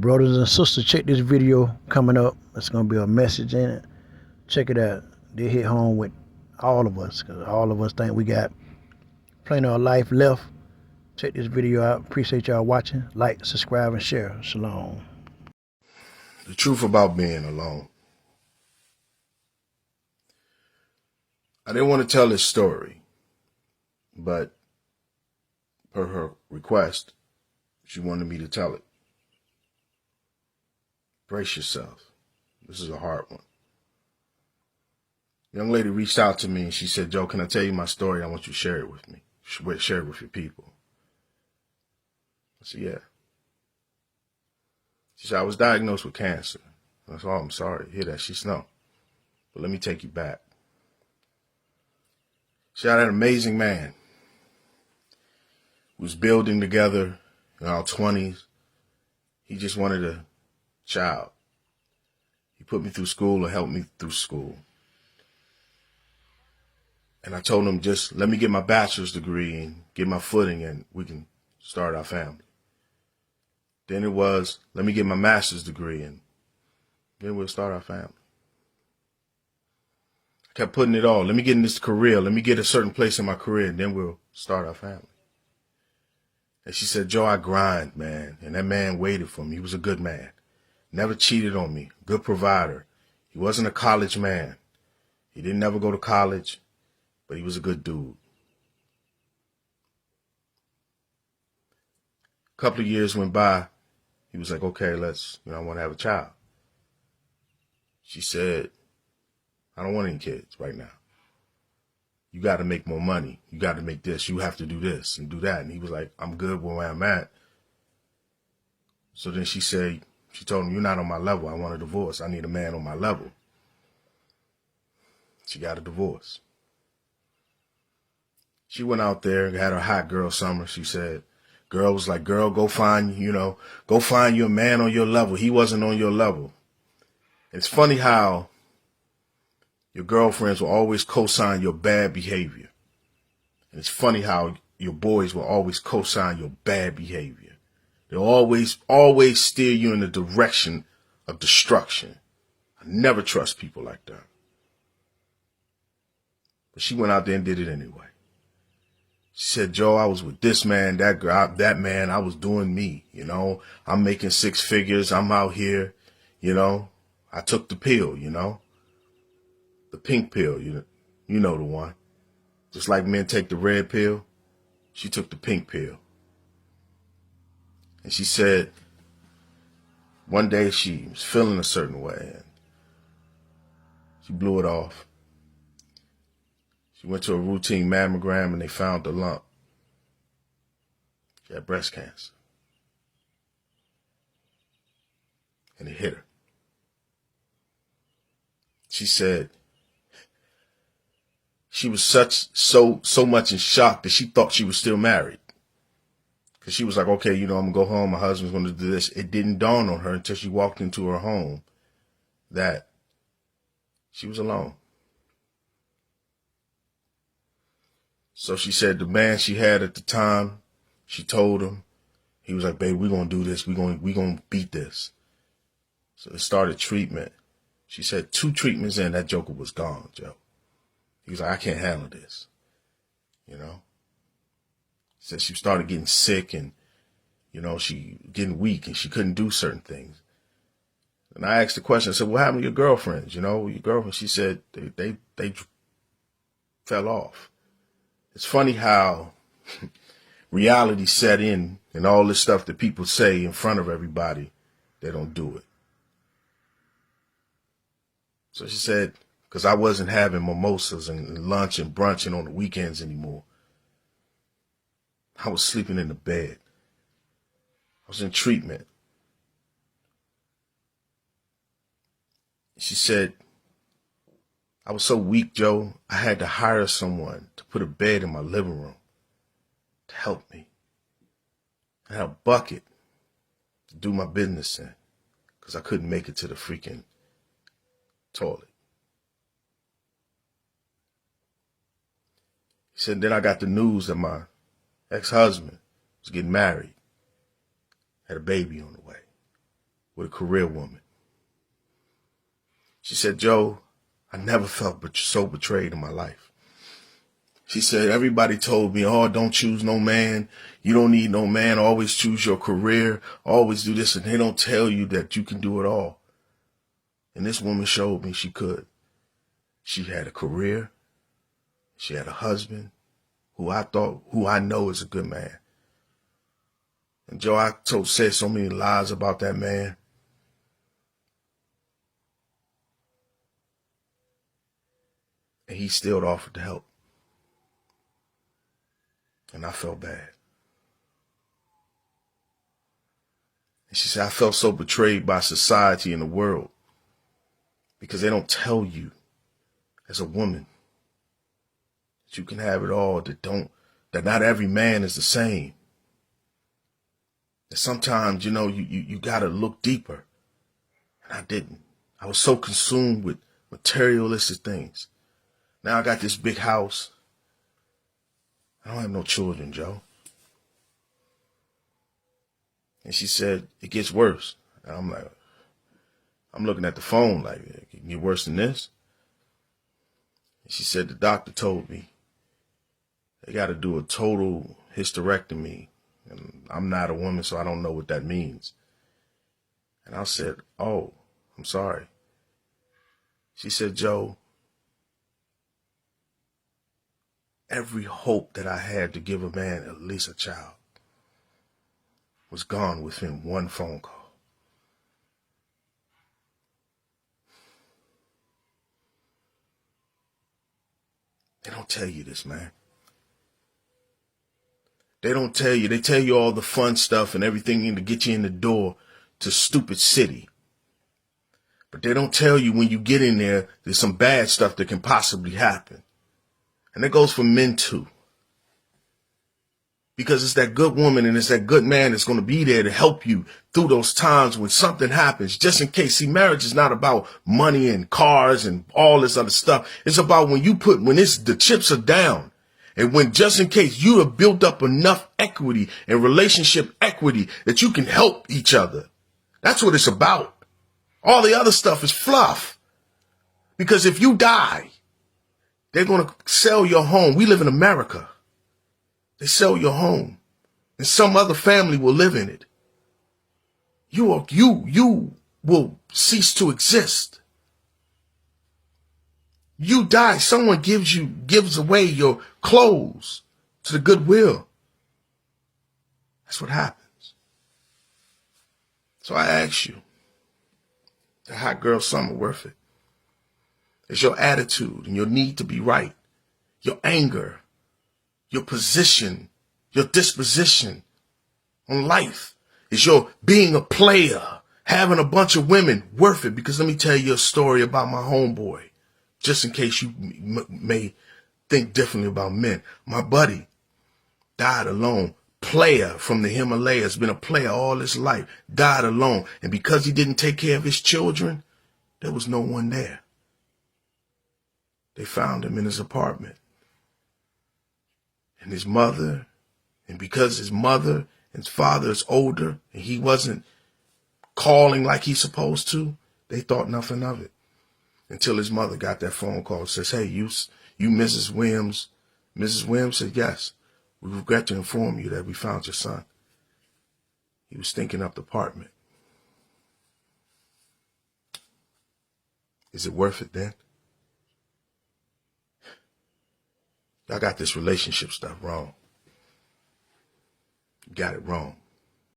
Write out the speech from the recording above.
Brothers and sisters, check this video coming up. It's going to be a message in it. Check it out. They hit home with all of us because all of us think we got plenty of life left. Check this video out. Appreciate y'all watching. Like, subscribe, and share. Shalom. The truth about being alone. I didn't want to tell this story, but per her request, she wanted me to tell it. Brace yourself. This is a hard one. A young lady reached out to me and she said, "Joe, can I tell you my story? I want you to share it with me. Share it with your people." I said, "Yeah." She said, "I was diagnosed with cancer." I said, "Oh, I'm sorry to hear that." She said, "No, but let me take you back." She had an amazing man. We was building together in our 20s. He just wanted a child. He put me through school or helped me through school. And I told him, just let me get my bachelor's degree and get my footing and we can start our family. Then it was, let me get my master's degree and then we'll start our family. I kept putting it all. Let me get in this career. Let me get a certain place in my career and then we'll start our family. And she said, "Joe, I grind, man." And that man waited for me. He was a good man. Never cheated on me. Good provider. He wasn't a college man. He didn't ever go to college, but he was a good dude. A couple of years went by. He was like, "Okay, I want to have a child." She said, "I don't want any kids right now. You got to make more money. You got to make this. You have to do this and do that." And he was like, "I'm good where I'm at." So then she told him, "You're not on my level. I want a divorce. I need a man on my level." She got a divorce. She went out there and had her hot girl summer. She said, girl was like, "Girl, go find your man on your level." He wasn't on your level. It's funny how your girlfriends will always co-sign your bad behavior. And it's funny how your boys will always co-sign your bad behavior. They'll always steer you in the direction of destruction. I never trust people like that. But she went out there and did it anyway. She said, "Joe, I was with this man, that girl, that man. I was doing me, I'm making 6 figures. I'm out here, I took the pill, the pink pill, you know the one. Just like men take the red pill, she took the pink pill." And she said one day she was feeling a certain way and she blew it off. She went to a routine mammogram and they found the lump. She had breast cancer. And it hit her. She said she was so much in shock that she thought she was still married. Because she was like, "Okay, I'm going to go home. My husband's going to do this." It didn't dawn on her until she walked into her home that she was alone. So she said the man she had at the time, she told him, he was like, "Babe, we're going to do this. We're going to beat this." So it started treatment. She said 2 treatments in, that joker was gone, Joe. He was like, "I can't handle this." Said she started getting sick and, she getting weak and she couldn't do certain things. And I asked the question, I said, "What happened to your girlfriends? Your girlfriend?" She said they fell off. It's funny how reality set in and all this stuff that people say in front of everybody, they don't do it. So she said, because I wasn't having mimosas and lunch and brunching on the weekends anymore. I was sleeping in the bed. I was in treatment. She said, I was so weak, Joe, I had to hire someone to put a bed in my living room to help me. I had a bucket to do my business in because I couldn't make it to the freaking toilet. He said, then I got the news that my ex-husband was getting married, had a baby on the way. with a career woman. She said, Joe, I never felt so betrayed in my life. She said, everybody told me, oh, don't choose no man. You don't need no man. Always choose your career. Always do this. And they don't tell you that you can do it all. And this woman showed me she could. She had a career. She had a husband who I know is a good man. And Joe, I said so many lies about that man. And he still offered to help. And I felt bad. And she said, I felt so betrayed by society and the world because they don't tell you as a woman that you can have it all, that not every man is the same. That sometimes, you got to look deeper. And I didn't. I was so consumed with materialistic things. Now I got this big house. I don't have no children, Joe. And she said, it gets worse. And I'm looking at the phone like, it can get worse than this. And she said, the doctor told me they got to do a total hysterectomy. And I'm not a woman, so I don't know what that means. And I said, oh, I'm sorry. She said, Joe, every hope that I had to give a man at least a child was gone within one phone call. They don't tell you this, man. They don't tell you. They tell you all the fun stuff and everything to get you in the door to stupid city. But they don't tell you when you get in there, there's some bad stuff that can possibly happen. And that goes for men too. Because it's that good woman and it's that good man that's going to be there to help you through those times when something happens, just in case. See, marriage is not about money and cars and all this other stuff. It's about when the chips are down and when just in case you have built up enough equity and relationship equity that you can help each other. That's what it's about. All the other stuff is fluff. Because if you die, they're going to sell your home. We live in America. They sell your home and some other family will live in it. You will cease to exist. You die. Someone gives away your clothes to the Goodwill. That's what happens. So I ask you, the hot girl summer worth it? Is your attitude and your need to be right, your anger, your position, your disposition on life? Is your being a player, having a bunch of women worth it? Because let me tell you a story about my homeboy, just in case you may think differently about men. My buddy died alone. Player from the Himalayas, been a player all his life, died alone. And because he didn't take care of his children, there was no one there. They found him in his apartment. And his mother, and because his mother and his father is older and he wasn't calling like he's supposed to, they thought nothing of it. Until his mother got that phone call and says, hey, you Mrs. Williams. Mrs. Williams said, yes, we regret to inform you that we found your son. He was stinking up the apartment. Is it worth it then? Y'all got this relationship stuff wrong. You got it wrong.